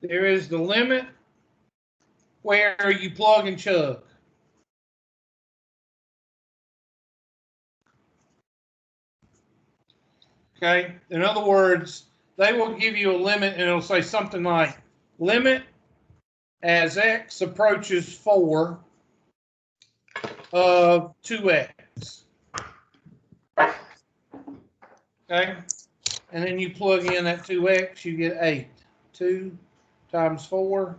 There is the limit where you plug and chug. Okay, in other words, they will give you a limit and it'll say something like limit as x approaches 4 of 2x. Okay, and then you plug in that 2x, you get 8. 2 times 4,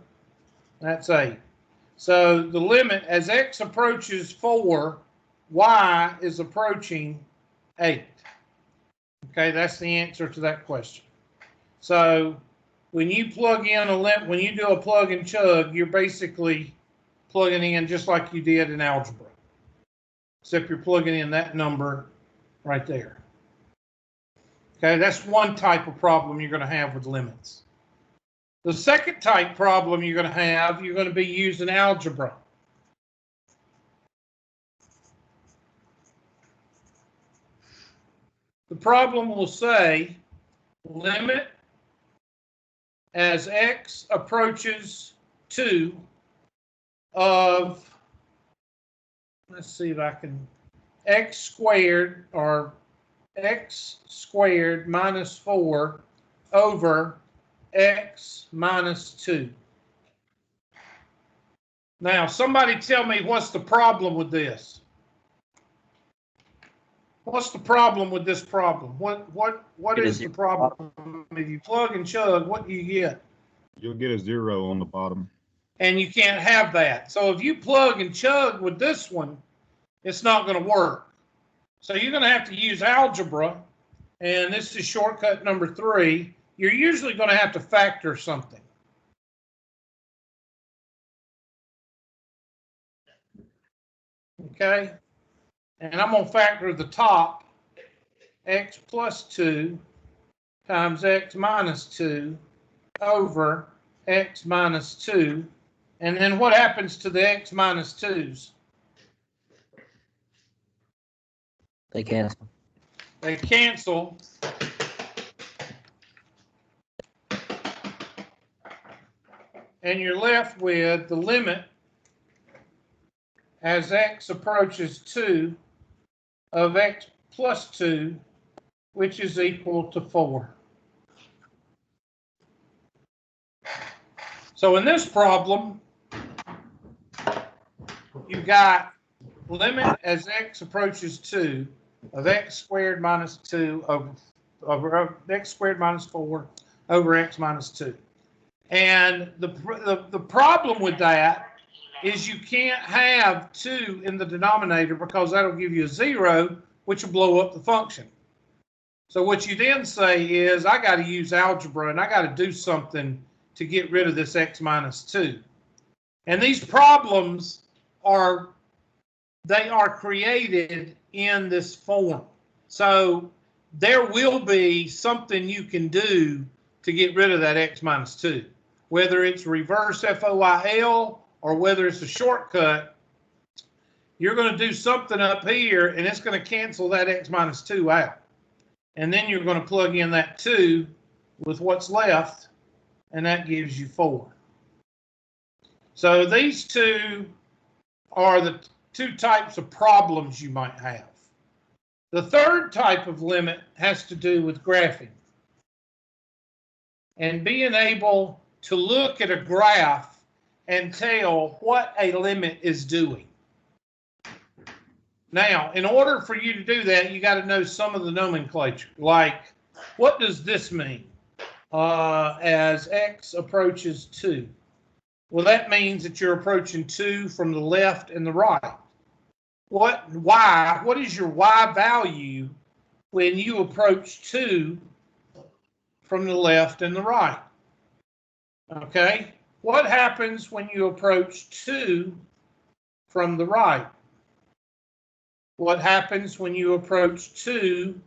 that's 8. So the limit as x approaches 4, y is approaching 8. Okay, that's the answer to that question. So when you plug in when you do a plug and chug, you're basically plugging in just like you did in algebra, except you're plugging in that number right there. Okay, that's one type of problem you're going to have with limits. The second type problem you're going to have, you're going to be using algebra. The problem will say limit as x approaches 2 of, let's see if I can, x squared, or x squared minus 4 over x minus 2. Now, somebody tell me what's the problem with this? What's the problem with this problem? What is the problem? If you plug and chug, what do you get? You'll get a 0 on the bottom. And you can't have that. So if you plug and chug with this one, it's not going to work. So you're going to have to use algebra, and this is shortcut number 3. You're usually going to have to factor something. Okay? And I'm going to factor the top, x plus 2 times x minus 2 over x minus 2. And then what happens to the x minus 2's? They cancel. They cancel. And you're left with the limit as x approaches 2 of x plus 2, which is equal to 4. So in this problem, you've got limit as x approaches 2 of x squared minus 2 over x squared minus 4 over x minus 2. And the problem with that is you can't have 2 in the denominator because that'll give you a 0, which will blow up the function. So what you then say is, I got to use algebra and I got to do something to get rid of this x minus 2. And these problems are created in this form. So there will be something you can do to get rid of that x minus 2, whether it's reverse FOIL or whether it's a shortcut. You're going to do something up here and it's going to cancel that x minus 2 out. And then you're going to plug in that 2 with what's left, and that gives you 4. So these two are the two types of problems you might have. The third type of limit has to do with graphing and being able to look at a graph and tell what a limit is doing. Now, in order for you to do that, you got to know some of the nomenclature. Like, what does this mean? As x approaches 2. Well, that means that you're approaching 2 from the left and the right. What is your y value when you approach 2 from the left and the right? Okay, what happens when you approach 2 from the right? What happens when you approach 2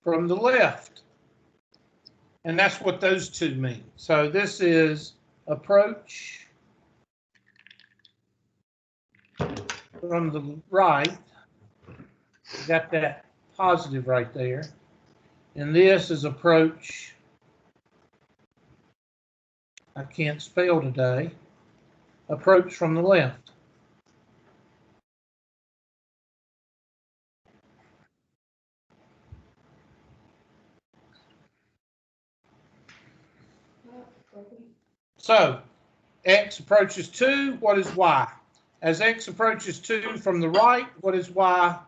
from the left? And that's what those two mean. So this is approach from the right. Got that positive right there. And this is approach I can't spell today. Approach from the left. So, x approaches 2, what is y? As x approaches 2 from the right, what is y?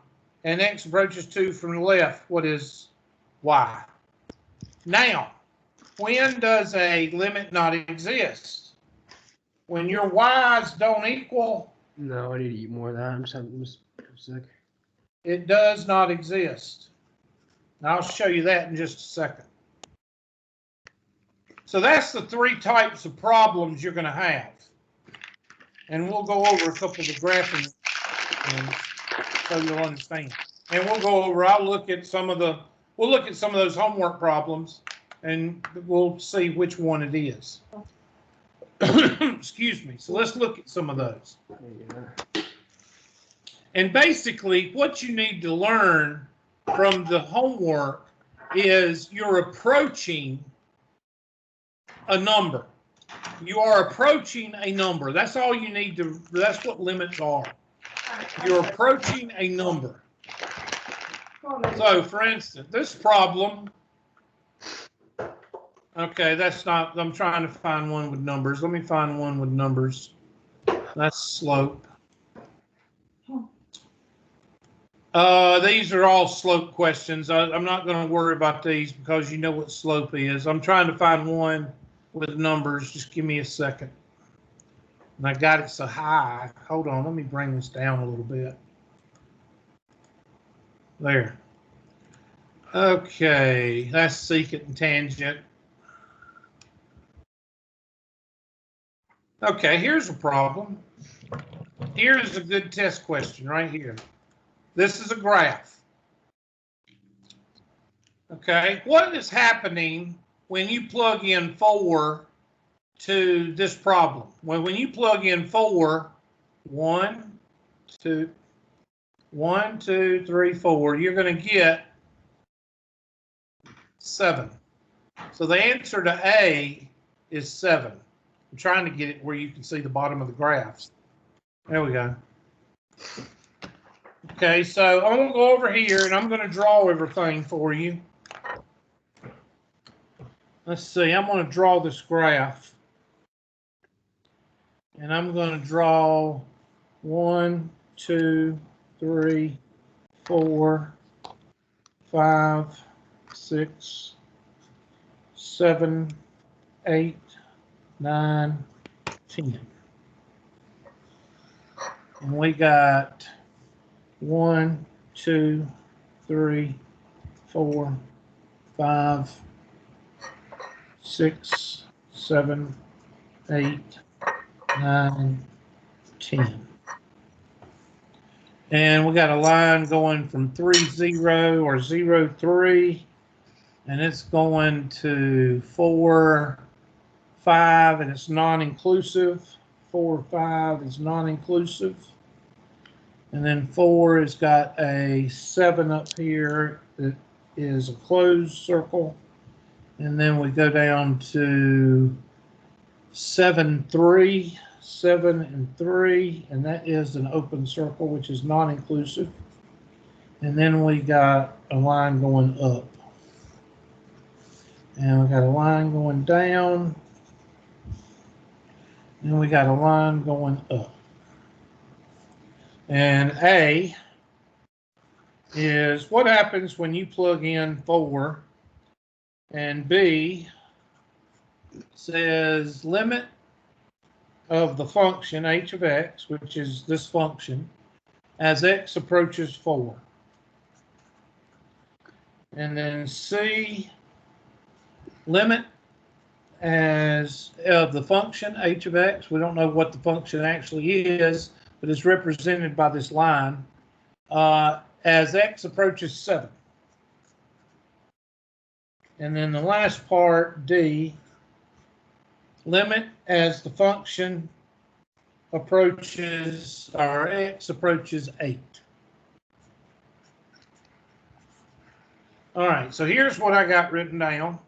And x approaches 2 from the left, what is y? Now, when does a limit not exist? When your y's don't equal, No, I need to eat more of that. I'm sick. it does not exist. And I'll show you that in just a second. So that's the 3 types of problems you're going to have. And we'll go over a couple of the graphing so you'll understand. And we'll go over, we'll look at some of those homework problems and we'll see which one it is. Excuse me. So let's look at some of those. Yeah. And basically what you need to learn from the homework is you're approaching a number. You are approaching a number. That's all you need to, that's what limits are. You're approaching a number. So for instance, this problem, okay, that's not, I'm trying to find one with numbers. Let me find one with numbers. That's slope. These are all slope questions. I'm not going to worry about these because you know what slope is. I'm trying to find one with numbers. Just give me a second. And I got it so high. Hold on, let me bring this down a little bit. There. Okay, that's secant and tangent. Okay, here's a problem. Here's a good test question right here. This is a graph. Okay, what is happening when you plug in 4 to this problem? Well, when you plug in 4, 1, 2, 1, 2, 3, 4, you're going to get 7. So the answer to A is 7. I'm trying to get it where you can see the bottom of the graphs. There we go. Okay, so I'm going to go over here and I'm going to draw everything for you. Let's see, I'm going to draw this graph. And I'm going to draw 1, 2, 3, 4, 5, 6, 7, 8, 9, 10. And we got 1, 2, 3, 4, 5, 6, 7, 8, 9, 10. And we got a line going from 3, 0 or 0, 3, and it's going to 4, 5, and it's non-inclusive. 4, 5 is non-inclusive. And then 4 has got a 7 up here that is a closed circle. And then we go down to 7, 3, 7 and 3, and that is an open circle, which is non-inclusive. And then we got a line going up. And we got a line going down. And we got a line going up. And A is what happens when you plug in 4, and B says limit of the function h of x, which is this function, as x approaches 4. And then C, limit as of the function h of x. We don't know what the function actually is, but it's represented by this line as x approaches 7. And then the last part, D, limit as the function approaches, or x approaches 8. All right, so here's what I got written down.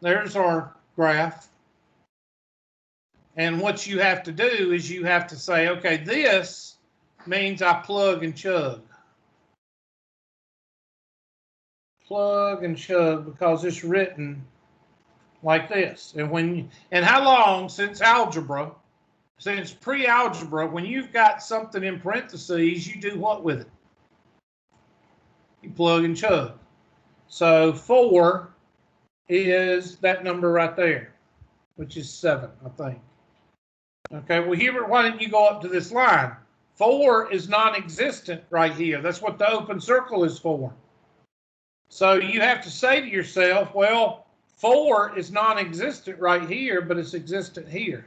there's our graph. And what you have to do is you have to say, okay, this means I plug and chug. Plug and chug because it's written like this. And how long since algebra, since pre-algebra, when you've got something in parentheses, you do what with it? You plug and chug. So 4 is that number right there, which is 7, I think. Okay, well, Hubert, why didn't you go up to this line? 4 is non-existent right here. That's what the open circle is for. So you have to say to yourself, well, 4 is non-existent right here, but it's existent here.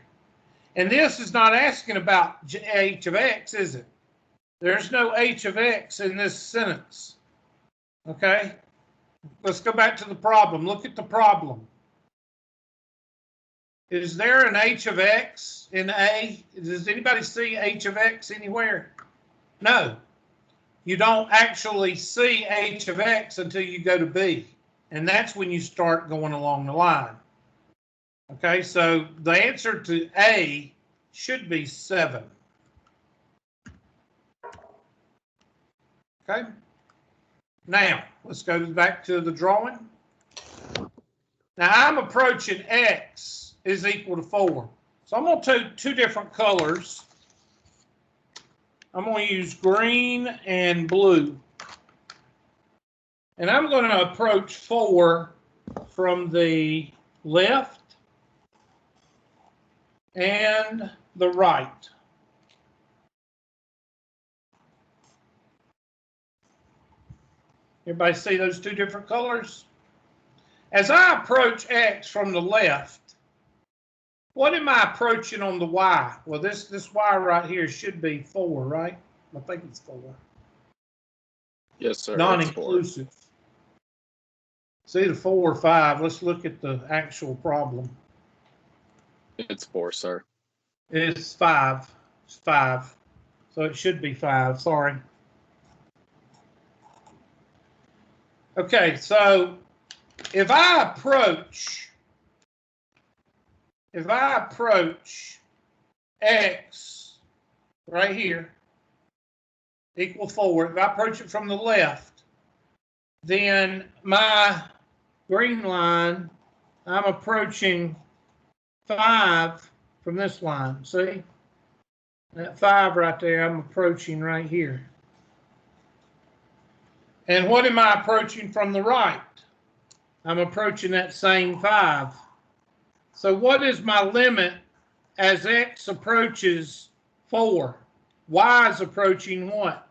And this is not asking about h of x, is it? There's no h of x in this sentence. Okay? Let's go back to the problem. Look at the problem. Is there an h of x in A? Does anybody see h of x anywhere? No. You don't actually see h of x until you go to B. And that's when you start going along the line. Okay, so the answer to A should be 7. Okay. Now, let's go back to the drawing. Now, I'm approaching x is equal to 4. So I'm going to take 2 different colors. I'm going to use green and blue. And I'm going to approach 4 from the left and the right. Everybody see those 2 different colors? As I approach x from the left, what am I approaching on the y? Well, this y right here should be 4, right? I think it's 4. Yes, sir. Non-inclusive. It's either 4 or 5. Let's look at the actual problem. It's 4, sir. It's 5. It's 5. So it should be 5. Sorry. Okay, so if I approach x right here equal 4, if I approach it from the left, then my green line, I'm approaching 5 from this line. See? That 5 right there, I'm approaching right here. And what am I approaching from the right? I'm approaching that same 5. So what is my limit as x approaches 4? Y is approaching what?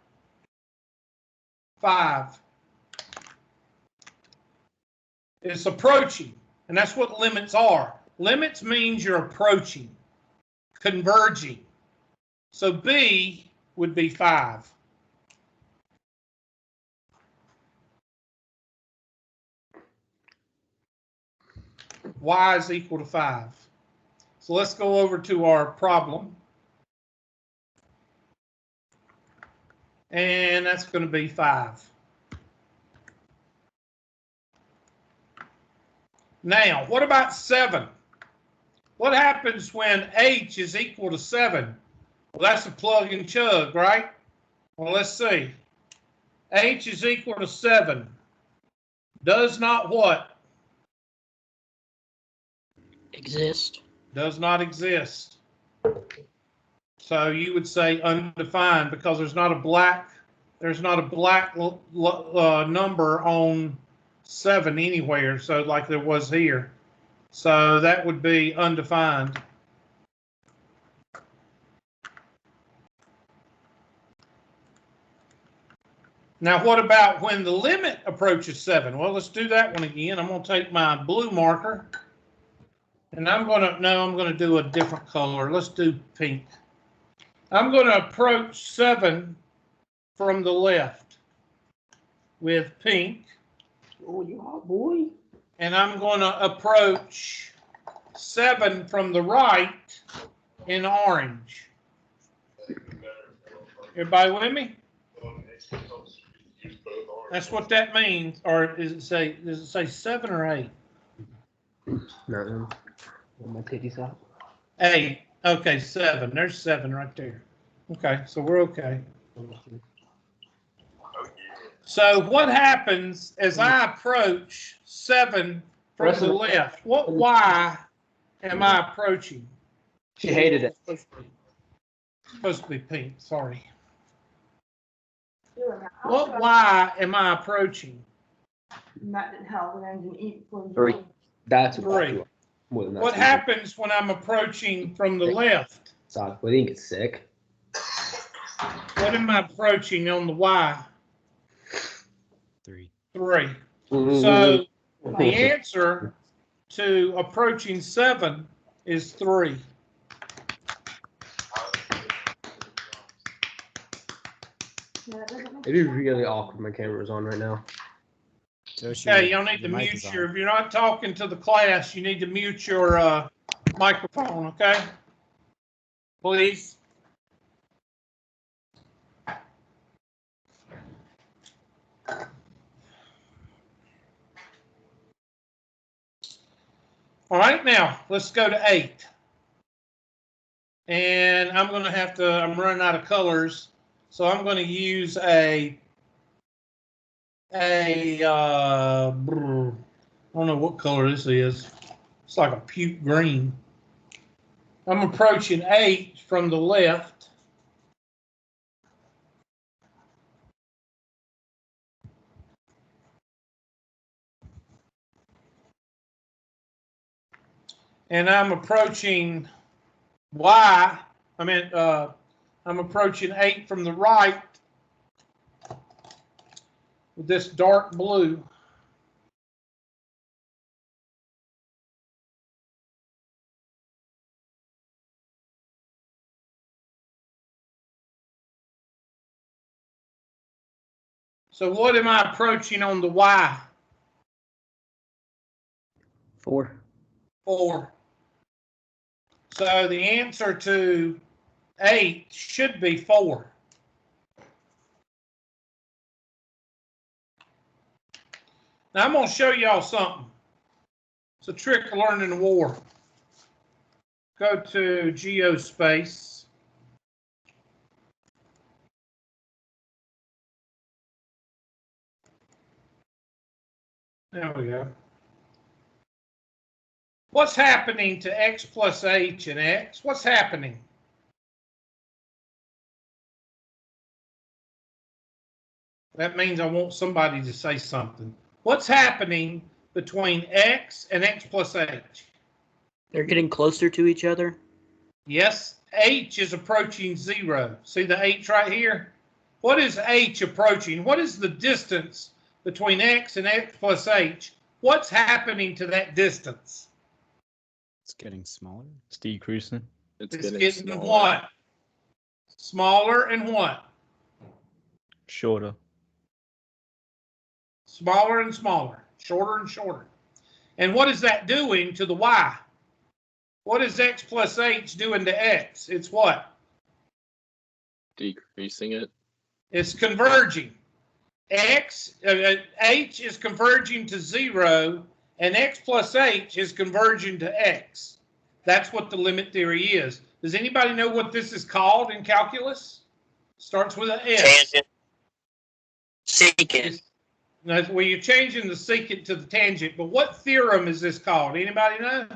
5. It's approaching, and that's what limits are. Limits means you're approaching, converging. So B would be 5. Y is equal to 5. So let's go over to our problem. And that's going to be 5. Now, what about 7? What happens when h is equal to 7? Well, that's a plug and chug, right? Well, let's see. H is equal to 7. Does not what? Exist. Does not exist. So you would say undefined because there's not a black number on 7 anywhere. So like there was here. So that would be undefined. Now, what about when the limit approaches 7? Well, let's do that one again. I'm going to take my blue marker. And I'm going to do a different color. Let's do pink. I'm going to approach 7 from the left with pink. Oh, you hot boy. And I'm going to approach 7 from the right in orange. Everybody with me? That's what that means. Or does it say 7 or 8? Nothing. My titties out. 8. Okay, 7. There's 7 right there. Okay, so we're okay. So what happens as I approach 7 from the left? What Y am I approaching? She hated it. Supposed to be pink, sorry. What Y am I approaching? That didn't help. And I didn't eat for 3. That's 3. more than that. What happens when I'm approaching from the left? So we didn't get sick. What am I approaching on the Y? 3. 3. So the answer to approaching 7 is 3. It'd be really awkward. My camera's on right now. Okay, y'all need to mute your, if you're not talking to the class, you need to mute your microphone, okay? Please. All right, now let's go to 8. And I'm going to have to, I'm running out of colors, so I'm going to use I don't know what color this is. It's like a puke green. I'm approaching 8 from the left. And I'm approaching I'm approaching 8 from the right with this dark blue. So what am I approaching on the Y? 4. 4. So the answer to 8 should be 4. Now I'm going to show y'all something. It's a trick of learning the war. Go to geospace. There we go. What's happening to x plus h and x? What's happening? That means I want somebody to say something. What's happening between x and x plus h? They're getting closer to each other. Yes, h is approaching 0. See the h right here? What is h approaching? What is the distance between x and x plus h? What's happening to that distance? It's getting smaller. It's decreasing. It's getting what? Smaller and what? Shorter. Smaller and smaller, shorter and shorter. And what is that doing to the y? What is x plus h doing to x? It's what? Decreasing it. It's converging. H is converging to 0, and x plus h is converging to x. That's what the limit theory is. Does anybody know what this is called in calculus? Starts with an S. Tangent. Secant. Well, you're changing the secant to the tangent, but what theorem is this called? Anybody know?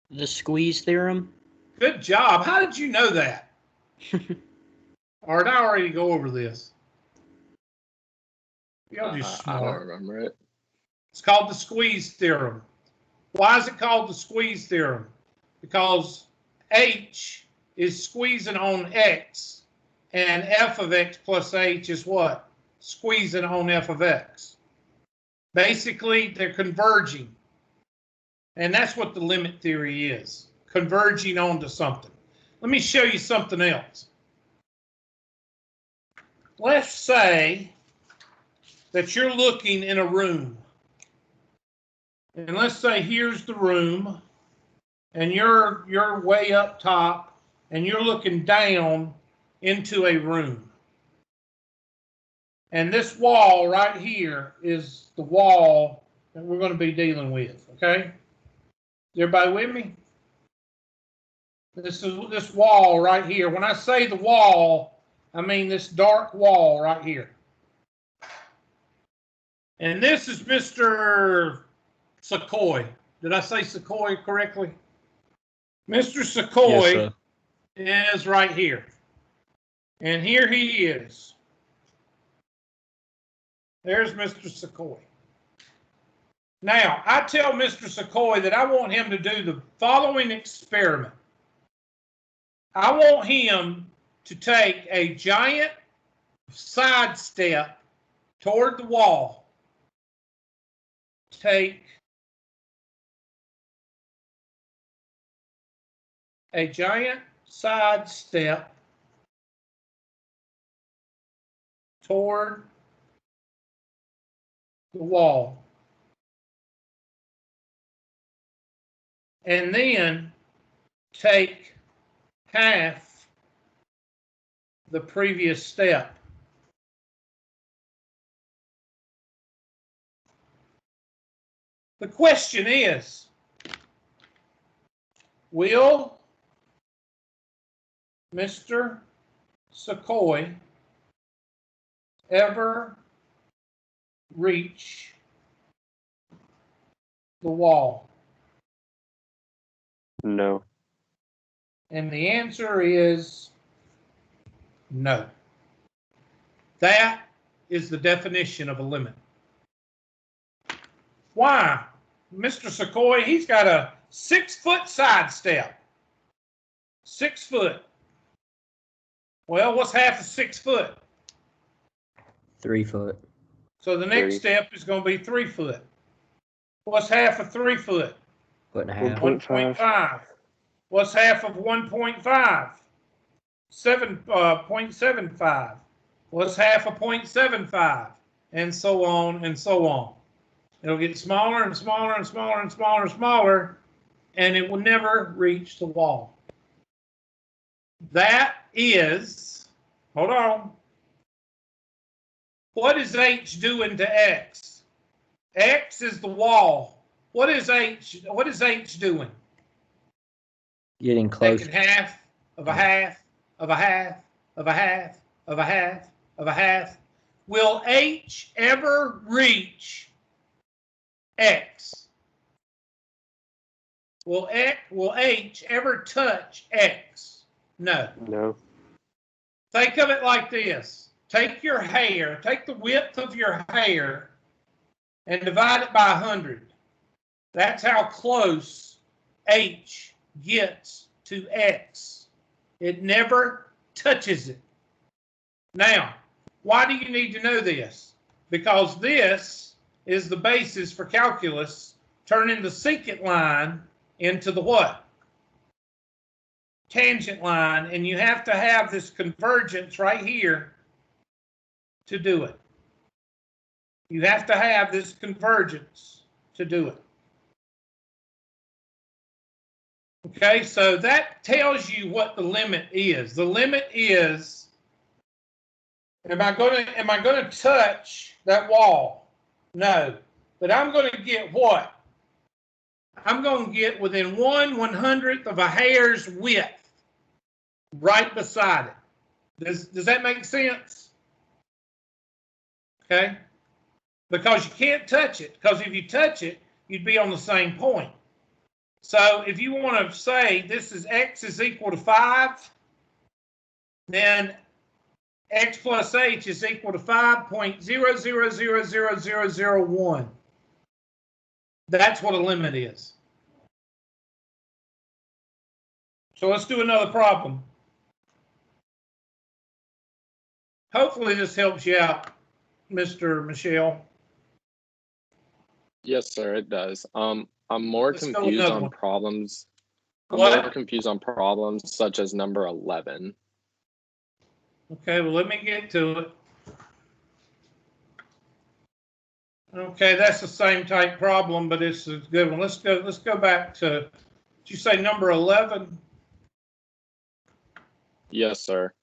The Squeeze Theorem. Good job. How did you know that? Or did I already go over this? Y'all just I don't smart. remember it. It's called the Squeeze Theorem. Why is it called the Squeeze Theorem? Because H is squeezing on X, and f of X plus H is what? Squeezing on f of X. Basically, they're converging. And that's what the limit theory is, converging onto something. Let me show you something else. Let's say that you're looking in a room. And let's say here's the room, and you're way up top, and you're looking down into a room. And this wall right here is the wall that we're going to be dealing with, okay? everybody with me? This is this wall right here. When I say the wall, I mean this dark wall right here. And this is Mr. Sequoia. Did I say Sequoia correctly? Mr. Yes, Sequoia sir. is right here. And here he is. There's Mr. Sequoia. Now, I tell Mr. Sequoia that I want him to do the following experiment. I want him to take a giant side step toward the wall. Take a giant side step toward the wall. And then take half the previous step. The question is, will Mr. Sequoia ever reach the wall? No. And the answer is no. That is the definition of a limit. Why? Mr. Sequoia, he's got a 6-foot side step. 6 foot. Well, what's half of 6 foot? 3 foot. So the next 3. step is going to be 3 foot. What's half of 3 foot? Foot and a half. 1.5. What's half of 1.5? 7.75. What's half of 0.75? And so on and so on. It'll get smaller and smaller and smaller and smaller and smaller, and it will never reach the wall. That is, hold on. What is H doing to X? X is the wall. What is H doing? Getting close. Taking half of a half of a half of a half of a half of a half. Will H ever reach X? Will H ever touch X? No. No. Think of it like this. Take your hair, take the width of your hair and divide it by 100. That's how close H gets to X. It never touches it. Now, why do you need to know this? Because this is the basis for calculus, turning the secant line into the what? Tangent line, and you have to have this convergence right here to do it. You have to have this convergence to do it. Okay, so that tells you what the limit is. The limit is, am I going to touch that wall? No, but I'm going to get what? I'm going to get within 1/100th of a hair's width right beside it. Does that make sense? Okay, because you can't touch it, because if you touch it, you'd be on the same point. So if you want to say this is X is equal to 5, then X plus H is equal to 5.00000001. That's what a limit is. So let's do another problem. Hopefully this helps you out, Mr. Michelle. Yes, sir, it does. I'm more Let's go with confused another on one. problems. I'm What? more confused on problems such as number 11. Okay, well, let me get to it. Okay, that's the same type problem, but it's a good one. Let's go back to, did you say number 11? Yes, sir.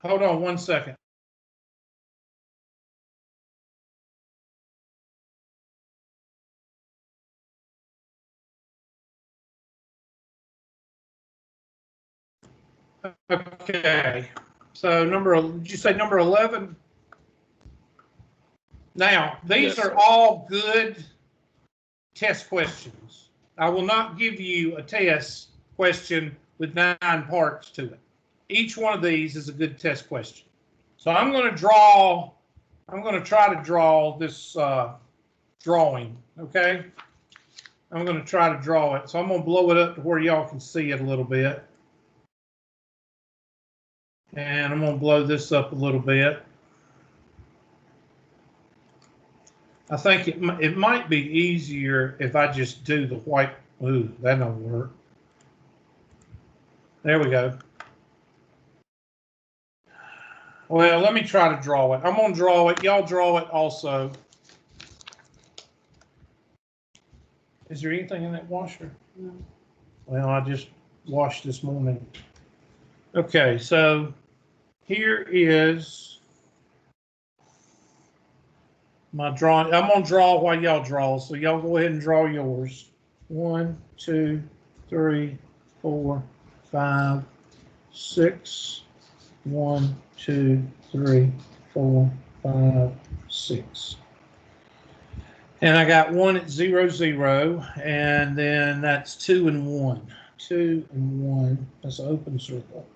Hold on 1 second. Okay, so did you say number 11? Now, these Yes, are sir. all good test questions. I will not give you a test question with 9 parts to it. Each one of these is a good test question. So I'm going to try to draw this drawing, okay? I'm going to try to draw it. So I'm going to blow it up to where y'all can see it a little bit. And I'm going to blow this up a little bit. I think it might be easier if I just do the white. Ooh, that don't work. There we go. Well, let me try to draw it. I'm going to draw it. Y'all draw it also. Is there anything in that washer? No. Well, I just washed this morning. Okay, so here is my drawing. I'm going to draw while y'all draw. So y'all go ahead and draw yours. 1, 2, 3, 4, 5, 6. 1, 2, 3, 4, 5, 6. And I got 1 at 0, 0, and then that's 2 and 1. 2 and 1. That's an open circle.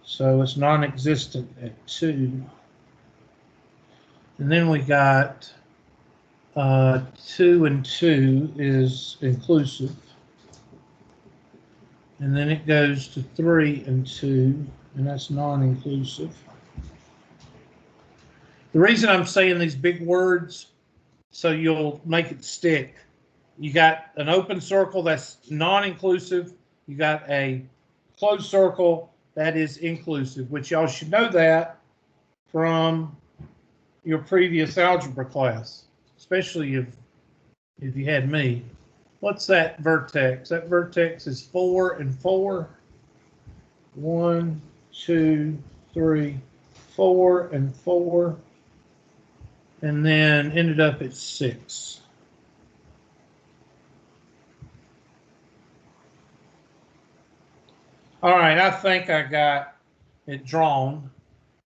So it's non-existent at 2. And then we got 2 and 2 is inclusive. And then it goes to 3 and 2, and that's non-inclusive. The reason I'm saying these big words, so you'll make it stick. You got an open circle that's non-inclusive. You got a closed circle that is inclusive, which y'all should know that from your previous algebra class, especially if you had me. What's that vertex? That vertex is 4 and 4. 1, 2, 3, 4 and 4. And then ended up at 6. All right, I think I got it drawn.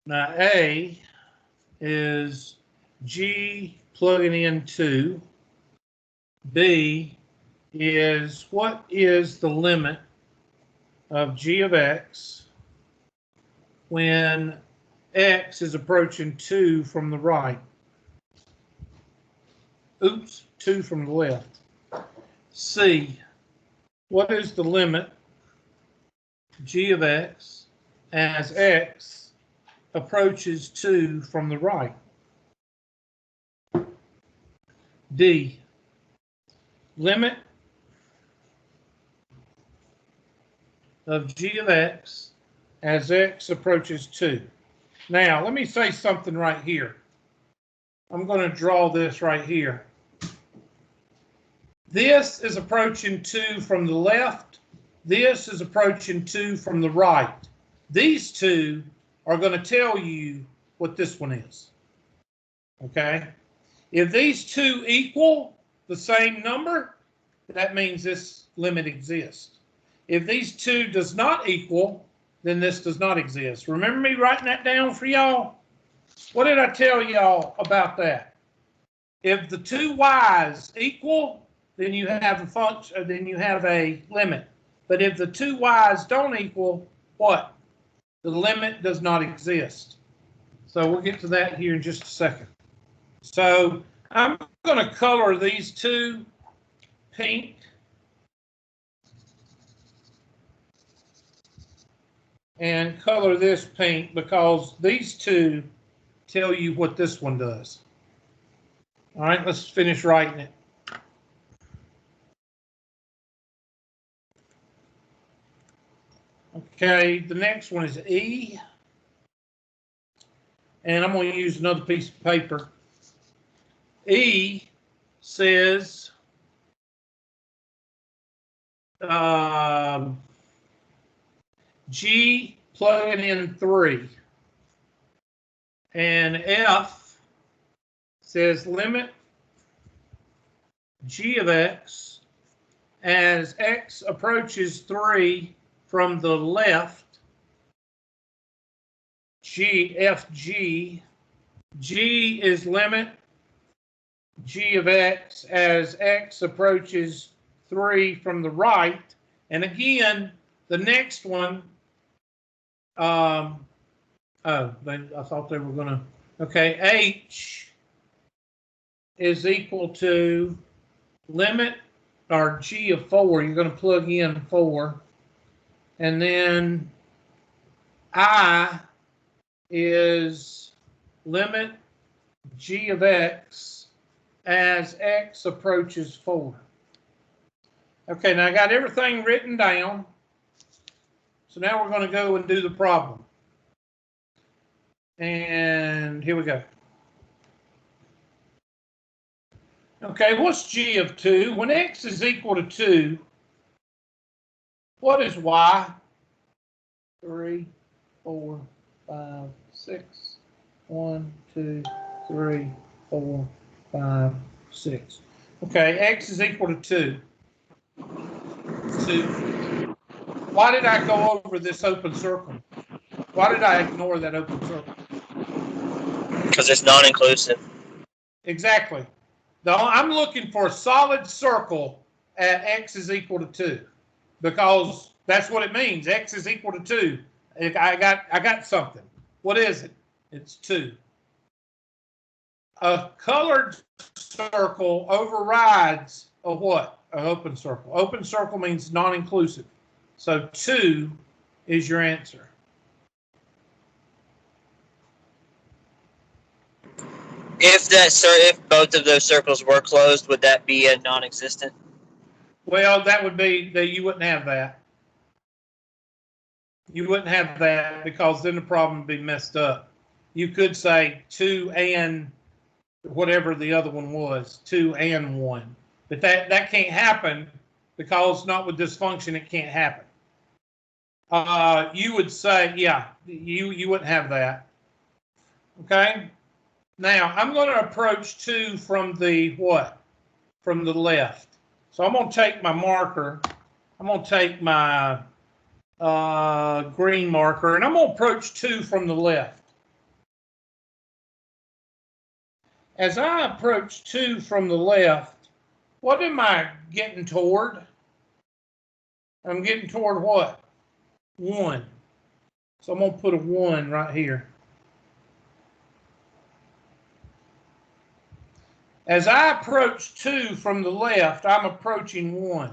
Now A is G plugging in 2. B is what is the limit of G of X when X is approaching 2 from the right. Oops, 2 from the left. C, what is the limit G of X as X approaches 2 from the right? D, limit of G of X as X approaches 2. Now, let me say something right here. I'm going to draw this right here. This is approaching 2 from the left. This is approaching 2 from the right. These two are going to tell you what this one is. Okay? If these two equal the same number, that means this limit exists. If these two does not equal, then this does not exist. Remember me writing that down for y'all? What did I tell y'all about that? If the two y's equal, then you have a function, then you have a limit. But if the two y's don't equal, what? The limit does not exist. So we'll get to that here in just a second. So I'm going to color these two pink. And color this pink because these two tell you what this one does. All right, let's finish writing it. Okay, the next one is E. And I'm going to use another piece of paper. E says G plugging in 3. And F says limit G of X as X approaches 3 from the left G, F, G. G is limit G of X as X approaches 3 from the right. And again, the next one, I thought they were going to, okay, H is equal to limit, or G of 4, you're going to plug in 4. And then I is limit G of X as X approaches 4. Okay, now I got everything written down. So now we're going to go and do the problem. And here we go. Okay, what's G of 2? When X is equal to 2, what is Y? 3, 4, 5, 6. 1, 2, 3, 4, 5, 6. Okay, X is equal to 2. 2. Why did I go over this open circle? Why did I ignore that open circle? Because it's non-inclusive. Exactly. I'm looking for a solid circle at X is equal to 2, because that's what it means. X is equal to 2. I got something. What is it? It's 2. A colored circle overrides a what? An open circle. Open circle means non-inclusive. So 2 is your answer. If both of those circles were closed, would that be a non-existent? Well, that would be that you wouldn't have that. You wouldn't have that, because then the problem would be messed up. You could say 2 and whatever the other one was, 2 and 1. But that can't happen, because not with this function it can't happen. You would say, yeah, you wouldn't have that. Okay? Now, I'm going to approach 2 from the what? From the left. So I'm going to take my marker. I'm going to take my green marker, and I'm going to approach 2 from the left. As I approach 2 from the left, what am I getting toward? I'm getting toward what? 1. So I'm going to put a 1 right here. As I approach 2 from the left, I'm approaching 1.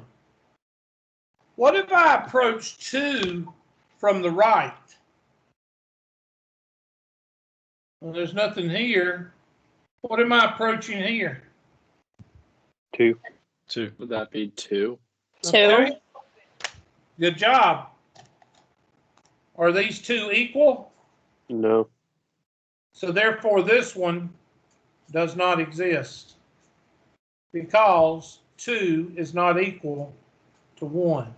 What if I approach 2 from the right? Well, there's nothing here. What am I approaching here? 2. 2. Would that be 2? Okay. Good job. Are these 2 equal? No. So therefore this one does not exist, because 2 is not equal to 1.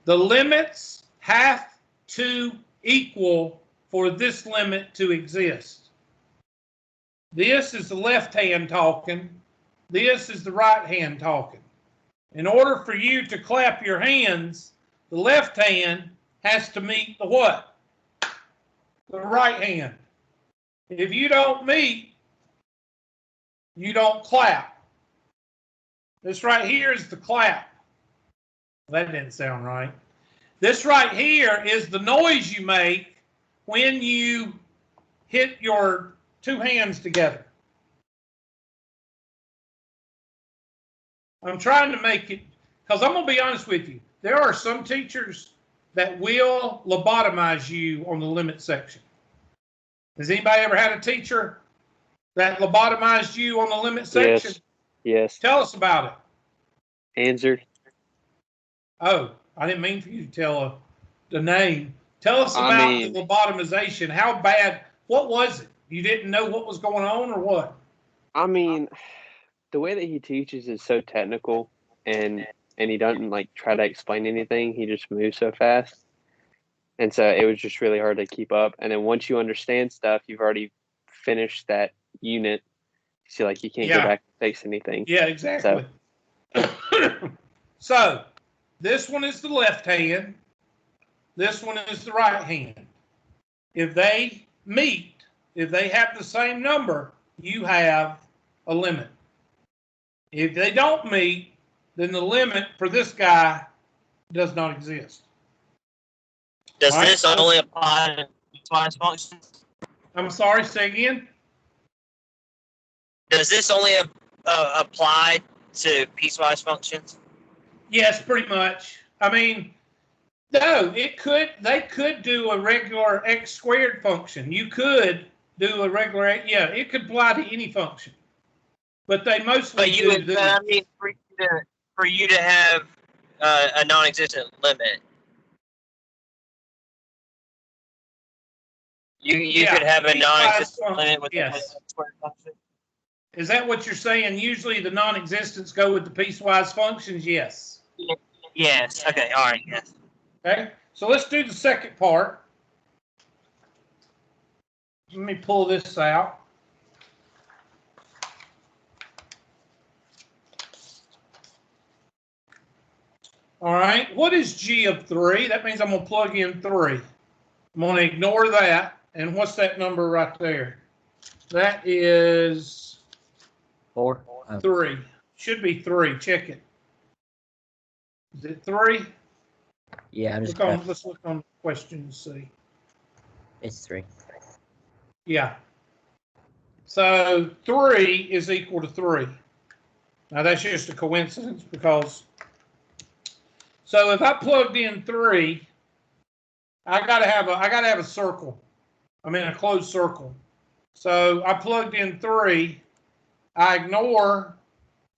The limits have to equal for this limit to exist. This is the left hand talking. This is the right hand talking. In order for you to clap your hands, the left hand has to meet the what? The right hand. If you don't meet, you don't clap. This right here is the clap. That didn't sound right. This right here is the noise you make when you hit your 2 hands together. I'm trying to make it, because I'm going to be honest with you. There are some teachers that will lobotomize you on the limit section. Has anybody ever had a teacher that lobotomized you on the limit section? Yes. Tell us about it. Answer. Oh, I didn't mean for you to tell the name. Tell us about the lobotomization. How bad? What was it? You didn't know what was going on, or what? I mean, the way that he teaches is so technical, and he doesn't like try to explain anything. He just moves so fast. And so it was just really hard to keep up. And then once you understand stuff, you've already finished that unit. So like you can't go back and fix anything. Yeah, exactly. So this one is the left hand. This one is the right hand. If they meet, if they have the same number, you have a limit. If they don't meet, then the limit for this guy does not exist. Does All right. this only apply to piecewise functions? I'm sorry, say again? Does this only apply to piecewise functions? Yes, pretty much. I mean, no, they could do a regular x squared function. You could do a regular, yeah, it could apply to any function. But they mostly But you do would, this. I mean, for you to have a non-existent limit, you Yeah, could have a piecewise non-existent function, limit with yes. a square function. Is that what you're saying? Usually the non-existents go with the piecewise functions? Yes. Yes. Okay. All right. Yes. Okay, so let's do the second part. Let me pull this out. All right, what is g of 3? That means I'm going to plug in 3. I'm going to ignore that. And what's that number right there? That is 4. 3. Should be 3. Check it. Is it 3? Yeah, Let's look on the question and see. It's 3. Yeah. So 3 is equal to 3. Now that's just a coincidence because, so if I plugged in 3, I gotta have a circle. I'm in a closed circle. So I plugged in 3, I ignore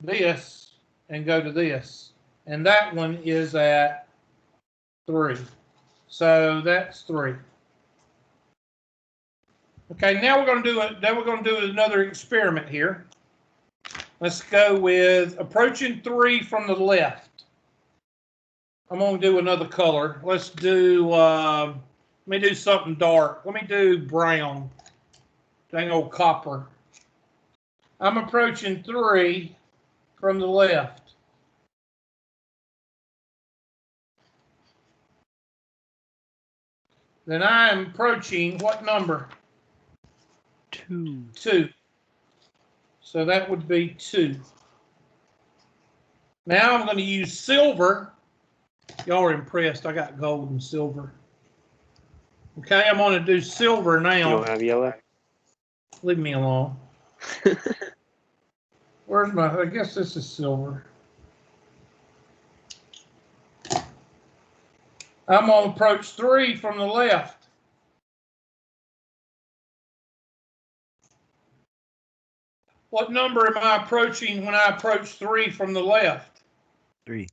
this and go to this. And that one is at 3. So that's 3. Okay, now we're going to do another experiment here. Let's go with approaching 3 from the left. I'm going to do another color. Let's do, let me do something dark. Let me do brown. Dang old copper. I'm approaching 3 from the left. Then I'm approaching what number? 2. 2. So that would be 2. Now I'm going to use silver. Y'all are impressed. I got gold and silver. Okay, I'm going to do silver You now. don't have yellow? Leave me alone. Where's my, I guess this is silver. I'm going to approach 3 from the left. What number am I approaching when I approach 3 from the left? 3.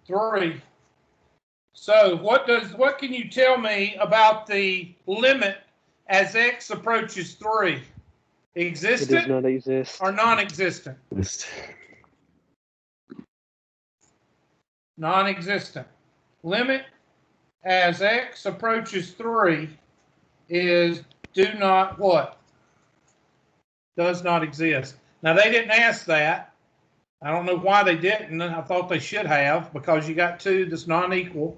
3. So what can you tell me about the limit as x approaches 3? It Existent does not exist. or non-existent? Non-existent. Limit as x approaches 3 is do not what? Does not exist. Now they didn't ask that. I don't know why they didn't. I thought they should have, because you got 2 that's non-equal,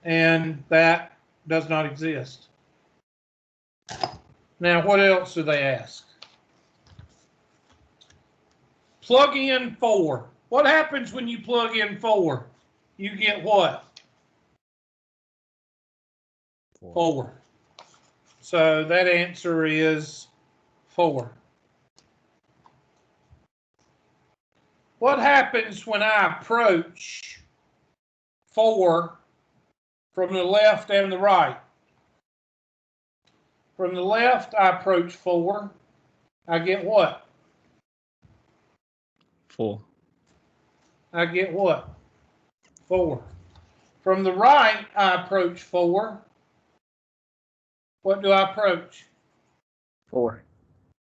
and that does not exist. Now what else do they ask? Plug in 4. What happens when you plug in 4? You get what? 4. So that answer is 4. What happens when I approach 4 from the left and the right? From the left, I approach 4. I get what? 4. I get what? 4. From the right, I approach 4. What do I approach? 4.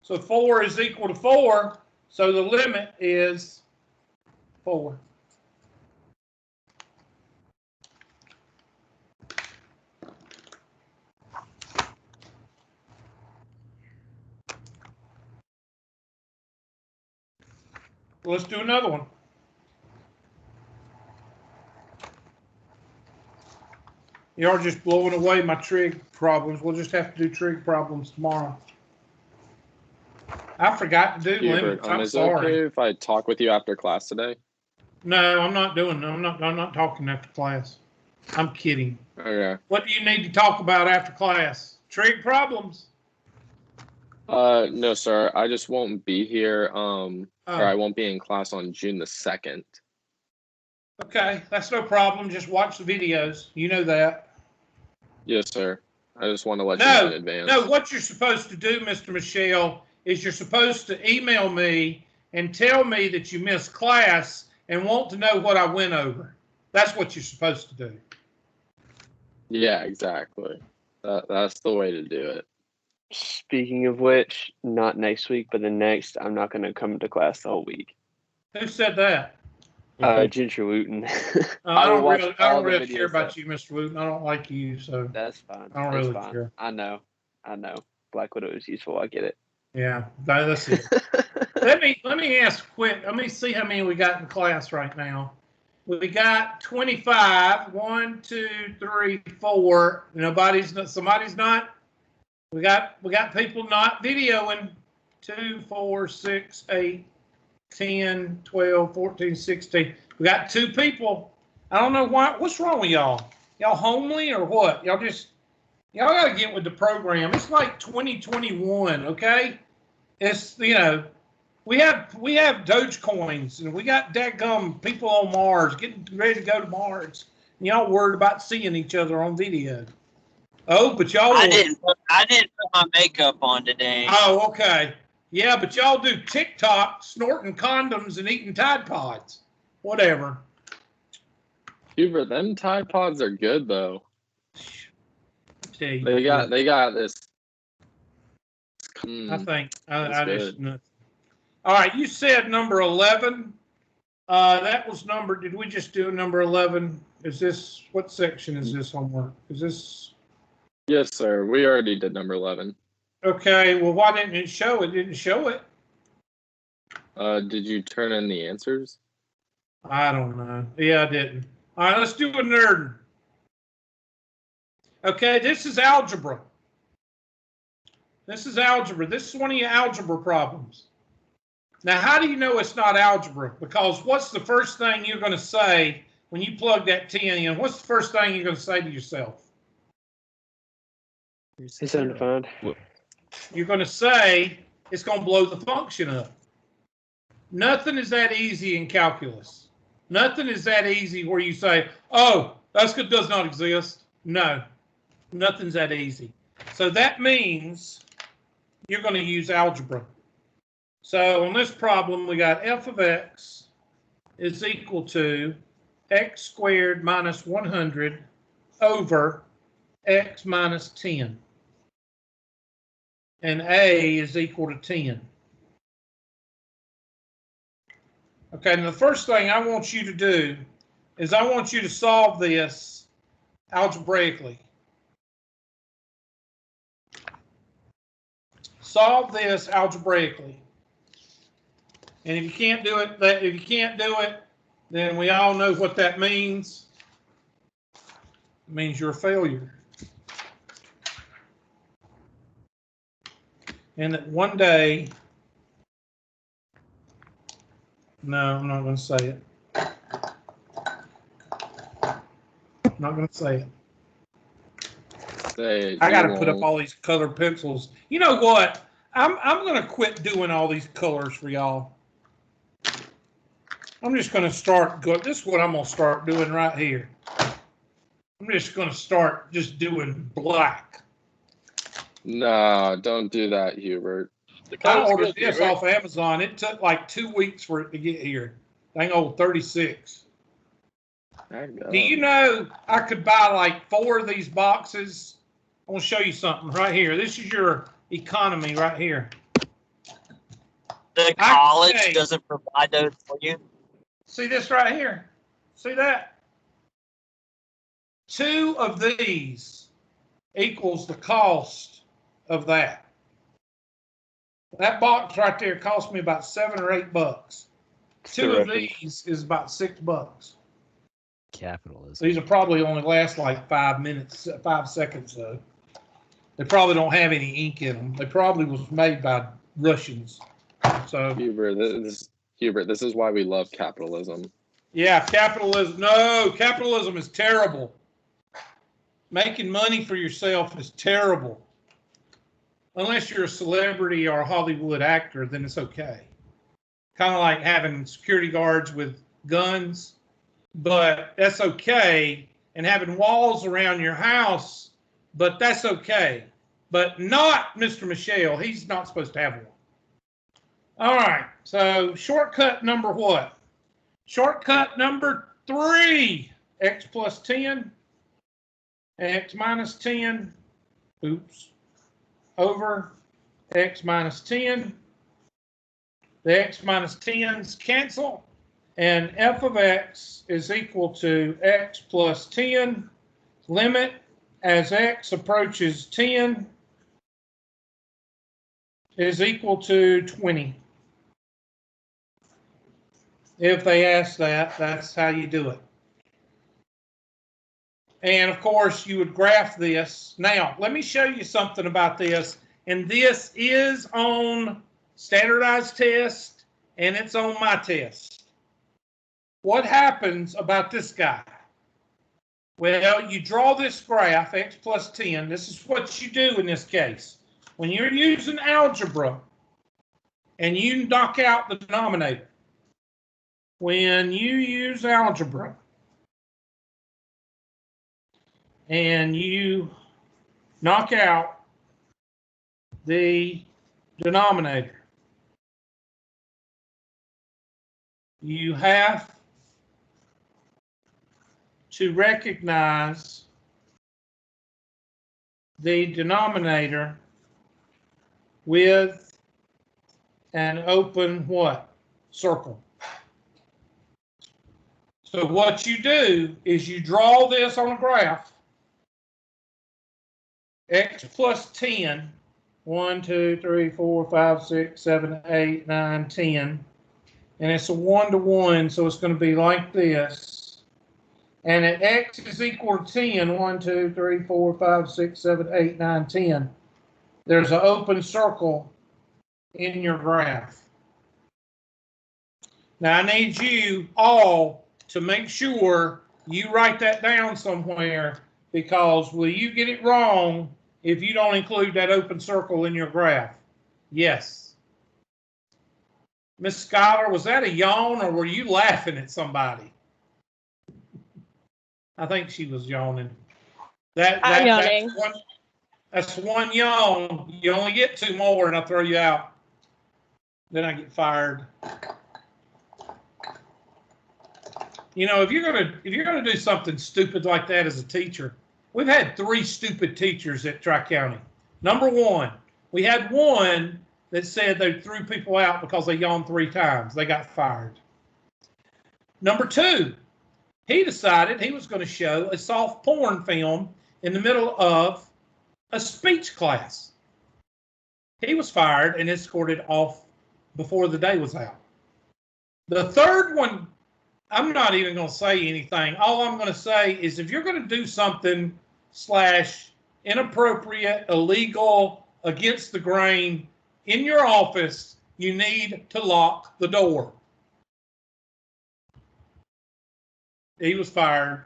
So 4 is equal to 4, so the limit is 4. Let's do another one. Y'all just blowing away my trig problems. We'll just have to do trig problems tomorrow. I forgot to do Hubert, limits. I'm is it sorry. okay if I talk with you after class today? No, I'm not doing. I'm not talking after class. I'm kidding. Okay. What do you need to talk about after class? Trig problems. No, sir. I just won't be here. Or I Oh, won't be in class on June the 2nd. okay, that's no problem. Just watch the videos. You know that. Yes, sir. I just want to let you know in No, advance. no. What you're supposed to do, Mr. Michelle, is you're supposed to email me and tell me that you missed class and want to know what I went over. That's what you're supposed to do. Yeah, exactly. That's the way to do it. Speaking of which, not next week, but the next, I'm not going to come to class the whole week. Who said that? Ginger Wooten. I will don't watch really, all the care videos about that- you, Mr. Wooten. I don't like you, so That's fine. I don't It's really fine. care. I know. Black Widow is useful. I get it. Yeah, that's it. Let me ask quick. Let me see how many we got in class right now. We got 25. 1, 2, 3, 4. Somebody's not. We got people not videoing. 2, 4, 6, 8, 10, 12, 14, 16. We got 2 people. I don't know why. What's wrong with y'all? Y'all homely or what? Y'all got to get with the program. It's like 2021, okay? It's, we have Dogecoins and we got dadgum people on Mars getting ready to go to Mars. And y'all worried about seeing each other on video. Oh, but y'all. I didn't put my makeup on today. Oh, okay. Yeah, but y'all do TikTok, snorting condoms and eating Tide Pods. Whatever. Hubert, them Tide Pods are good though. Tell you They got this. I think I just. good. All right, you said number 11. That was number. Did we just do number 11? Is this what section is this homework? Is this? Yes, sir. We already did number 11. Okay. Well, why didn't it show? It didn't show it. Did you turn in the answers? I don't know. Yeah, I didn't. All right, let's do a nerd. Okay, this is algebra. This is algebra. This is one of your algebra problems. Now, how do you know it's not algebra? Because what's the first thing you're going to say when you plug that 10 in? What's the first thing you're going to say to yourself? It's undefined. You're going to say it's going to blow the function up. Nothing is that easy in calculus. Nothing is that easy where you say, oh, that's good, does not exist. No, nothing's that easy. So that means you're going to use algebra. So on this problem, we got f of x is equal to x squared minus 100 over x minus 10. And a is equal to 10. Okay, and the first thing I want you to do is I want you to solve this algebraically. Solve this algebraically. And if you can't do it, then we all know what that means. It means you're a failure. And that one day, no, I'm not going to say it. I'm not going to say it. I got to put up all these colored pencils. You know what? I'm going to quit doing all these colors for y'all. I'm just going to start. This is what I'm going to start doing right here. I'm just going to start just doing black. No, don't do that, Hubert. I ordered this off Amazon. It took like 2 weeks for it to get here. Dang old 36. Do you know I could buy like 4 of these boxes? I want to show you something right here. This is your economy right here. The college doesn't provide those for you. See this right here? See that? 2 of these equals the cost of that. That box right there cost me about $7 or $8. 2 of these is about $6. Capitalism. These will probably only last like 5 minutes, 5 seconds though. They probably don't have any ink in them. They probably was made by Russians. So Hubert, this is why we love capitalism. yeah, capitalism. No, capitalism is terrible. Making money for yourself is terrible. Unless you're a celebrity or a Hollywood actor, then it's okay. Kind of like having security guards with guns, but that's okay. And having walls around your house, but that's okay. But not Mr. Michelle. He's not supposed to have one. All right. So shortcut number what? Shortcut number 3. X plus 10. X minus 10. Oops. Over X minus 10. The X minus 10s cancel. And f of X is equal to X plus 10. Limit as X approaches 10 is equal to 20. If they ask that, that's how you do it. And of course, you would graph this. Now, let me show you something about this. And this is on standardized test, and it's on my test. What happens about this guy? Well, you draw this graph, X plus 10. This is what you do in this case. When you're using algebra and you knock out the denominator, when you use algebra and you knock out the denominator, you have to recognize the denominator with an open what? Circle. So what you do is you draw this on a graph. X plus 10. 1, 2, 3, 4, 5, 6, 7, 8, 9, 10. And it's a 1-to-1, so it's going to be like this. And at X is equal to 10, 1, 2, 3, 4, 5, 6, 7, 8, 9, 10. There's an open circle in your graph. Now I need you all to make sure you write that down somewhere, because will you get it wrong if you don't include that open circle in your graph? Yes. Miss Schuyler, was that a yawn or were you laughing at somebody? I think she was yawning. I'm yawning. That's one yawn. You only get 2 more and I'll throw you out. Then I get fired. You know, if you're gonna do something stupid like that as a teacher, we've had 3 stupid teachers at Tri-County. Number 1, we had one that said they threw people out because they yawned 3 times. They got fired. Number 2, he decided he was going to show a soft porn film in the middle of a speech class. He was fired and escorted off before the day was out. The third one, I'm not even going to say anything. All I'm going to say is if you're going to do something / inappropriate, illegal, against the grain in your office, you need to lock the door. He was fired.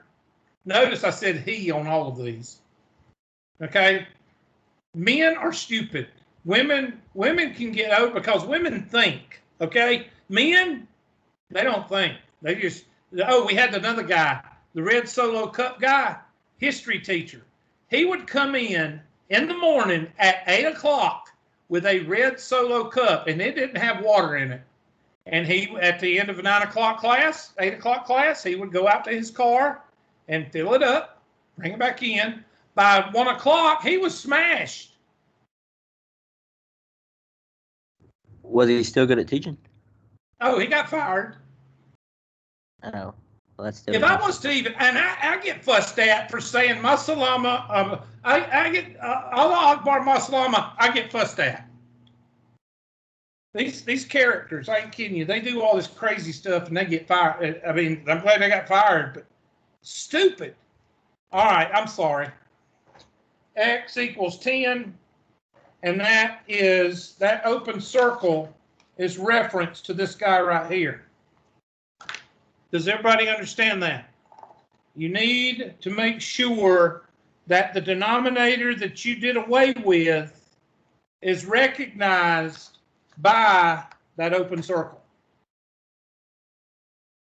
Notice I said he on all of these. Okay? Men are stupid. Women can get out because women think. Okay? Men, they don't think. They just, oh, we had another guy, the red Solo cup guy, history teacher. He would come in the morning at 8 o'clock with a red Solo cup, and it didn't have water in it. And he, at the end of a 9 o'clock class, 8 o'clock class, he would go out to his car and fill it up, bring it back in. By 1 o'clock, he was smashed. Was he still good at teaching? Oh, he got fired. Oh, well, that's still. If I was to even, and I get fussed at for saying Masalama, I get Allah Akbar Masalama, I get fussed at. These characters, I ain't kidding you, they do all this crazy stuff and they get fired. I mean, I'm glad they got fired, but Stupid. All right, I'm sorry. X equals 10, and that open circle is reference to this guy right here. Does everybody understand that? You need to make sure that the denominator that you did away with is recognized by that open circle.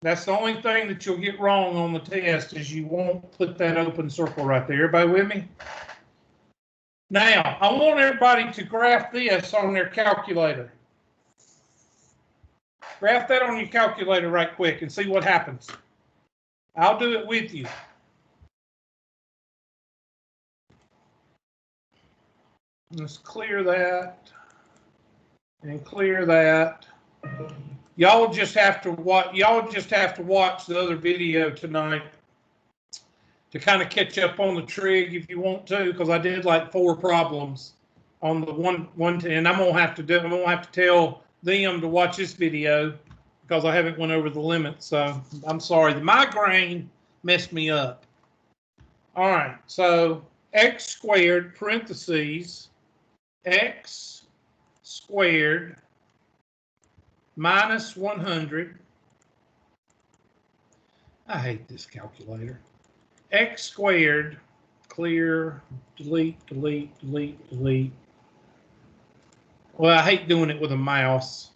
That's the only thing that you'll get wrong on the test is you won't put that open circle right there. Everybody with me? Now, I want everybody to graph this on their calculator. Graph that on your calculator right quick and see what happens. I'll do it with you. Let's clear that and clear that. Y'all just have to watch. The other video tonight to kind of catch up on the trig if you want to, because I did like 4 problems on the one, and I'm gonna have to tell them to watch this video because I haven't went over the limit. So I'm sorry, the migraine messed me up. All right, so x squared parentheses x squared minus 100. I hate this calculator. X squared, clear, delete, delete, delete, delete. Well, I hate doing it with a mouse.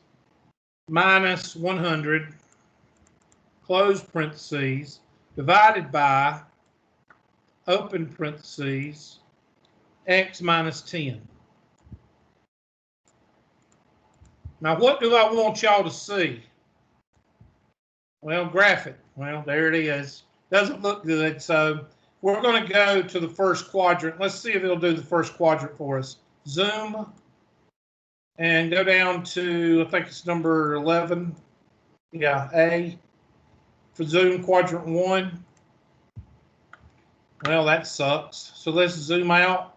Minus 100, close parentheses, divided by, open parentheses, x minus 10. Now, what do I want y'all to see? Well, graph it. Well, there it is. Doesn't look good, so we're going to go to the first quadrant. Let's see if it'll do the first quadrant for us. Zoom and go down to, I think it's number 11. Yeah, A for zoom quadrant 1. Well, that sucks. So let's zoom out.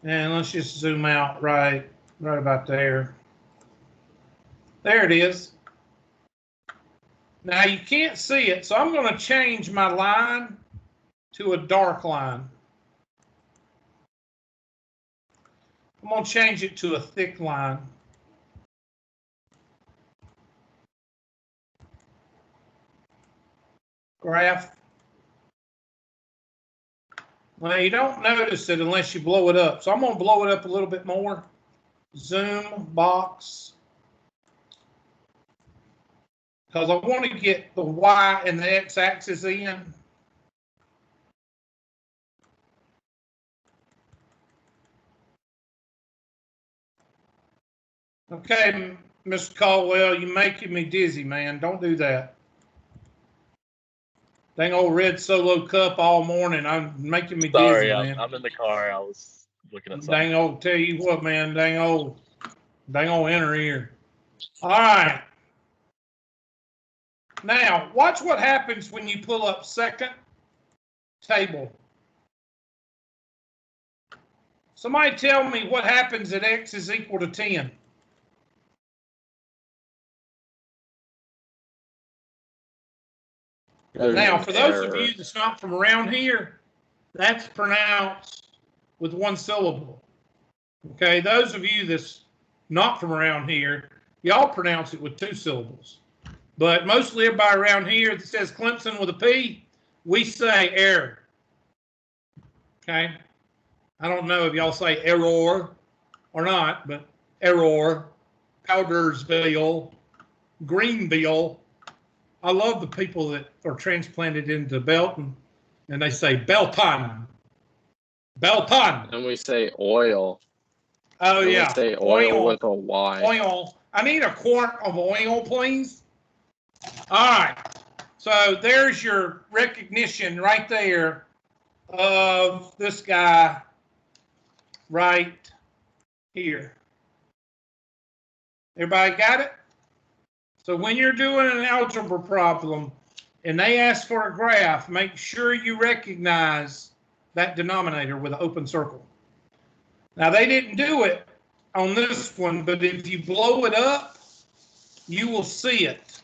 And let's just zoom out right about there. There it is. Now you can't see it, so I'm going to change my line to a dark line. I'm going to change it to a thick line. Graph. Well, you don't notice it unless you blow it up. So I'm going to blow it up a little bit more. Zoom box. Because I want to get the y and the x-axis in. Okay, Mr. Caldwell, you're making me dizzy, man. Don't do that. Dang old red Solo cup all morning. I'm making me dizzy, man. I'm in the car. I was looking at something. Dang old, tell you what, man. Dang old inner ear. All right. Now, watch what happens when you pull up second table. Somebody tell me what happens at x is equal to 10. Now, for those of you that's not from around here, that's pronounced with 1 syllable. Okay, those of you that's not from around here, y'all pronounce it with 2 syllables. But mostly everybody around here that says Clemson with a P, we say error. Okay? I don't know if y'all say error or not, but error, Powdersville, Greenville. I love the people that are transplanted into Belton, and they say Belton. Belton. And we say oil. Oh, and yeah. We say oil with a Y. Oil. I need a quart of oil, please. All right. So there's your recognition right there of this guy right here. Everybody got it? So when you're doing an algebra problem and they ask for a graph, make sure you recognize that denominator with an open circle. Now, they didn't do it on this one, but if you blow it up, you will see it.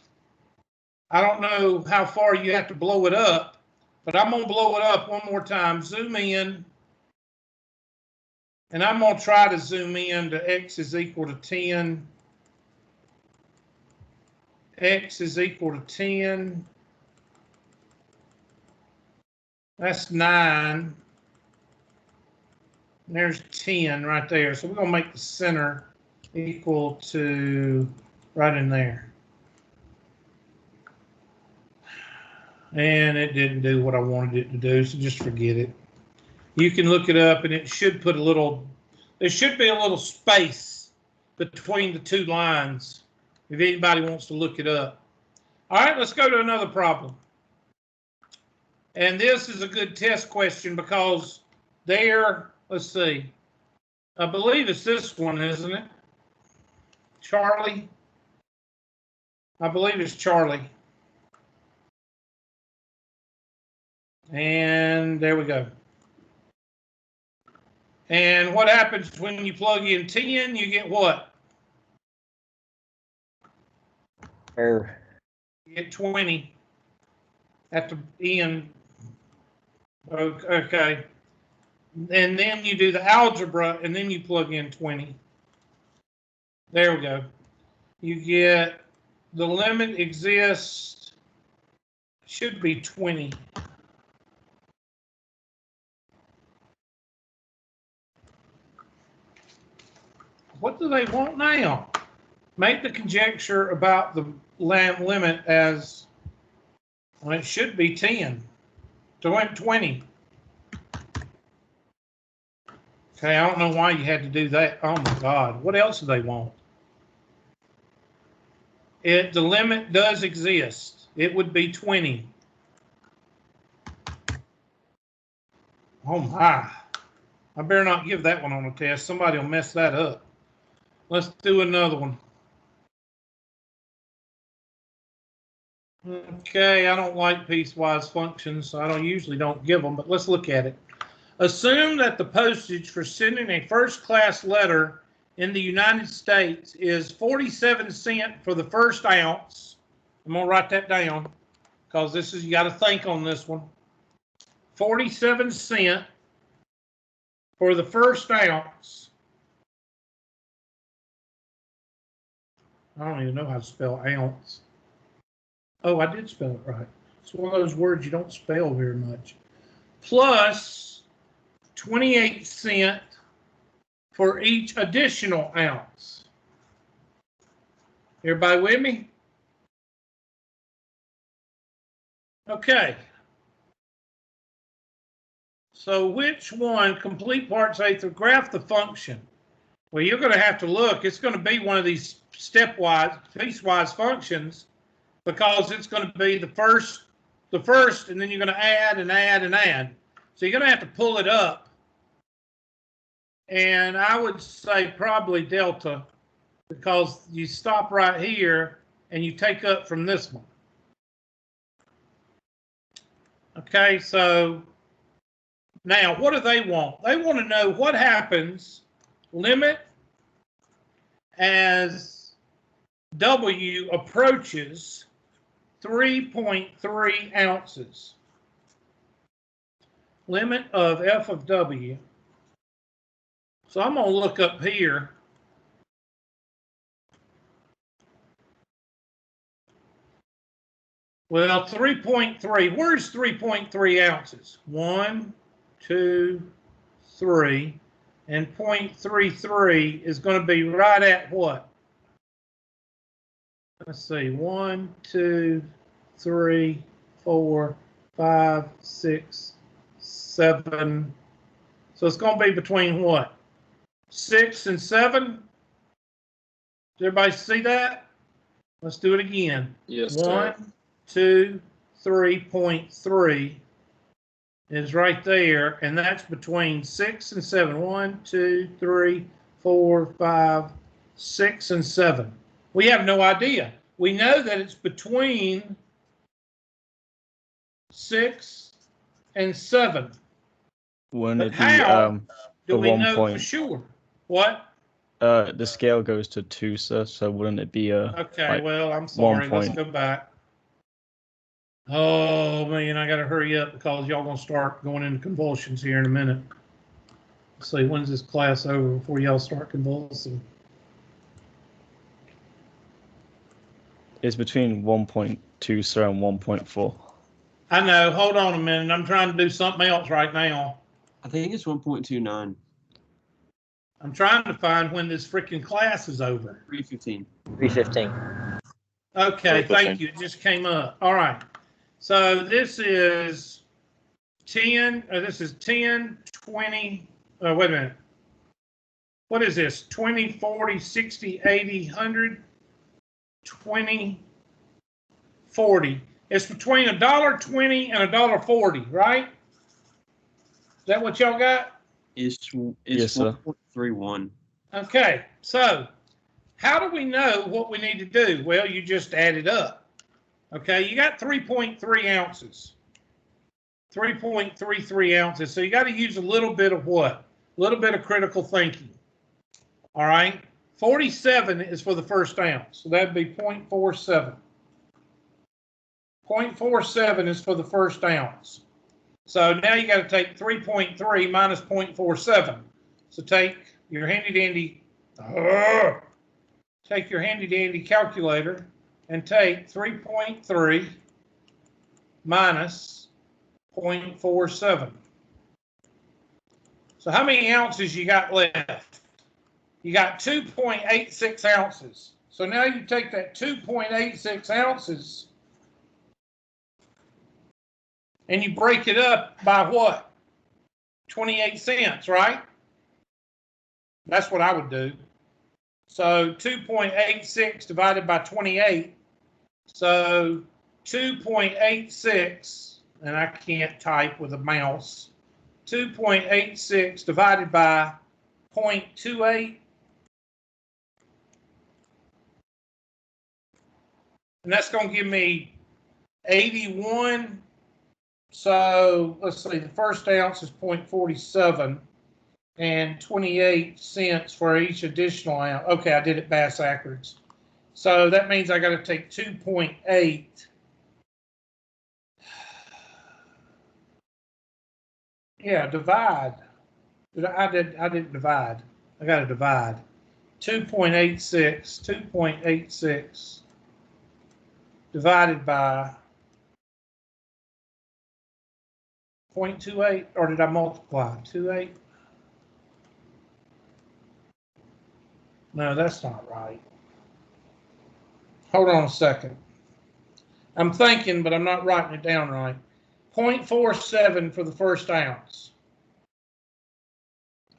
I don't know how far you have to blow it up, but I'm going to blow it up one more time. Zoom in. And I'm going to try to zoom in to x is equal to 10. X is equal to 10. That's 9. And there's 10 right there. So we're going to make the center equal to right in there. And it didn't do what I wanted it to do, so just forget it. You can look it up, and it should put a little, there should be a little space between the two lines if anybody wants to look it up. All right, let's go to another problem. And this is a good test question because there, let's see, I believe it's this one, isn't it? Charlie? I believe it's Charlie. And there we go. And what happens when you plug in 10? You get what? Error. You get 20 at the end. Okay. And then you do the algebra, and then you plug in 20. There we go. You get the limit exists, should be 20. What do they want now? Make the conjecture about the limit as, well, it should be 10. So it went 20. Okay, I don't know why you had to do that. Oh my God, what else do they want? The limit does exist. It would be 20. Oh my. I better not give that one on the test. Somebody will mess that up. Let's do another one. Okay, I don't like piecewise functions, so I usually don't give them, but let's look at it. Assume that the postage for sending a first-class letter in the United States is 47 cents for the first ounce. I'm going to write that down because this is, you got to think on this one. 47 cents for the first ounce. I don't even know how to spell ounce. Oh, I did spell it right. It's one of those words you don't spell very much. Plus 28 cents for each additional ounce. Everybody with me? Okay. So which one, complete parts A through graph the function? Well, you're going to have to look. It's going to be one of these stepwise, piecewise functions because it's going to be the first, and then you're going to add and add and add. So you're going to have to pull it up. And I would say probably delta because you stop right here and you take up from this one. Okay, so now what do they want? They want to know what happens, limit as W approaches 3.3 ounces. Limit of f of W. So I'm going to look up here. Well, 3.3. Where's 3.3 ounces? 1, 2, 3. And 0.33 is going to be right at what? Let's see. 1, 2, 3, 4, 5, 6, 7. So it's going to be between what? 6 and 7? Does everybody see that? Let's do it again. Yes, 1, sir. 2, 3.3 is right there, and that's between 6 and 7. 1, 2, 3, 4, 5, 6, and 7. We have no idea. We know that it's between 6 and 7. Wouldn't it be How do we one know point? for sure? What? The scale goes to 2, sir. So wouldn't it be Okay, like well, I'm sorry. 1 Let's point? go back. Oh man, I gotta hurry up because y'all gonna start going into convulsions here in a minute. Let's see, when's this class over before y'all start convulsing? It's between 1.2, sir, and 1.4. I know. Hold on a minute. I'm trying to do something else right now. I think it's 1.29. I'm trying to find when this freaking class is over. 3:15. 3:15. Okay, 3:15. thank you. It just came up. All right. So this is 10, this is 10, 20, wait a minute. What is this? 20, 40, 60, 80, 100, 20, 40. It's between $1.20 and $1.40, right? Is that what y'all got? It's Yes, sir. 1.31. Okay, so how do we know what we need to do? Well, you just add it up. Okay, you got 3.3 ounces. 3.33 ounces. So you got to use a little bit of what? A little bit of critical thinking. All right, 47 is for the first ounce. So that'd be 0.47. 0.47 is for the first ounce. So now you got to take 3.3 minus 0.47. So take your handy dandy calculator and take 3.3 minus 0.47. So how many ounces you got left? You got 2.86 ounces. So now you take that 2.86 ounces and you break it up by what? 28 cents, right? That's what I would do. So 2.86 divided by 28. So 2.86, and I can't type with a mouse. 2.86 divided by 0.28. And that's going to give me 81. So let's see, the first ounce is 0.47 and 28 cents for each additional ounce. Okay, I did it backwards. So that means I got to take 2.8. Yeah, divide. I didn't divide. I got to divide. 2.86 divided by 0.28, or did I multiply? 28? No, that's not right. Hold on a second. I'm thinking, but I'm not writing it down right. 0.47 for the first ounce.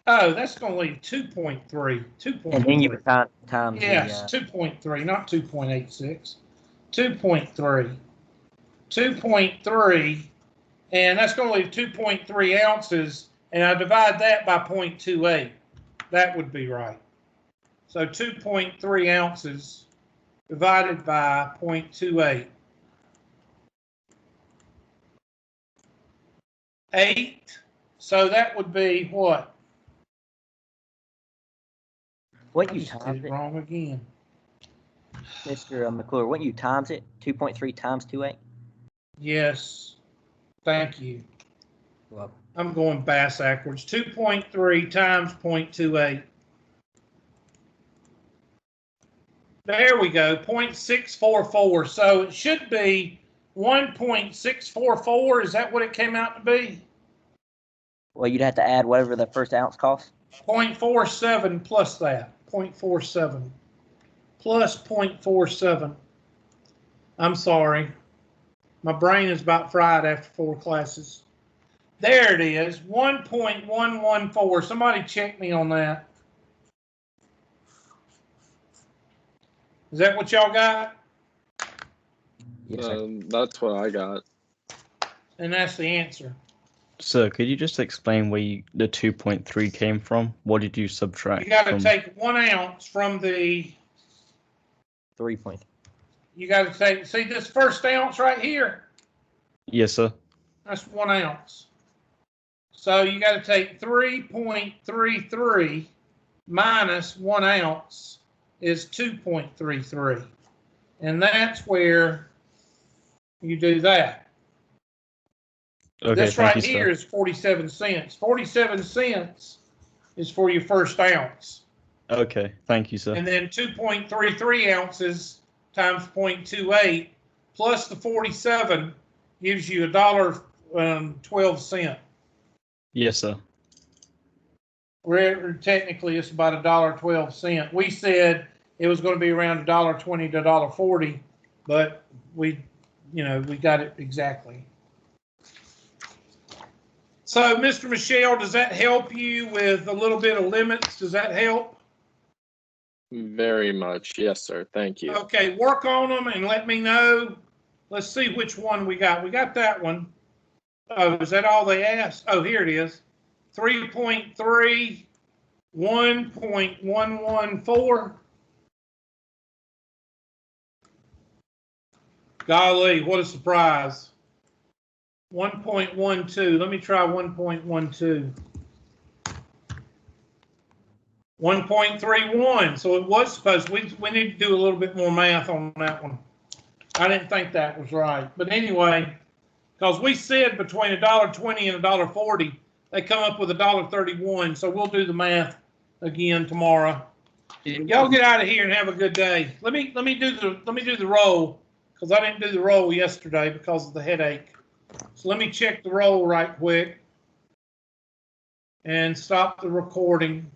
Oh, that's going to leave 2.3. 2.3. And then you would times yes, 2.3, not 2.86. 2.3. 2.3, and that's going to leave 2.3 ounces, and I divide that by 0.28. That would be right. So 2.3 ounces divided by 0.28. 8. So that would be what? What you I just times did it it, wrong again. Mr. McClure? What you times it? 2.3 times 2.8. Yes. Thank you. Well, I'm going backwards. 2.3 times 0.28. There we go, 0.644. So it should be 1.644. Is that what it came out to be? well, you'd have to add whatever the first ounce costs. 0.47 plus that. 0.47 plus 0.47. I'm sorry. My brain is about fried after 4 classes. There it is, 1.114. Somebody check me on that. Is that what y'all got? Yes, sir. That's what I got. And that's the answer. Sir, could you just explain where the 2.3 came from? What did you subtract You got to from? take 1 ounce from the 3.3. You got to take, see this first ounce right here? Yes, sir. That's 1 ounce. So you got to take 3.33 minus 1 ounce is 2.33. And that's where You do that. Okay, This thank right you, here sir. is 47 cents. 47 cents is for your first ounce. Okay, thank you, sir. And then 2.33 ounces times 0.28 plus the 47 gives you $1.12. Yes, sir. Where technically it's about $1.12. We said it was going to be around $1.20 to $1.40, but we got it exactly. So, Mr. Michelle, does that help you with a little bit of limits? Does that help? Very much. Yes, sir. Thank you. Okay, work on them and let me know. Let's see which one we got. We got that one. Oh, is that all they asked? Oh, here it is. 3.3, 1.114. Golly, what a surprise. 1.12. Let me try 1.12. 1.31. So it was supposed, we need to do a little bit more math on that one. I didn't think that was right. But anyway, because we said between $1.20 and $1.40, they come up with $1.31. So we'll do the math again tomorrow. Y'all get out of here and have a good day. Let me do the roll, because I didn't do the roll yesterday because of the headache. So let me check the roll right quick and stop the recording.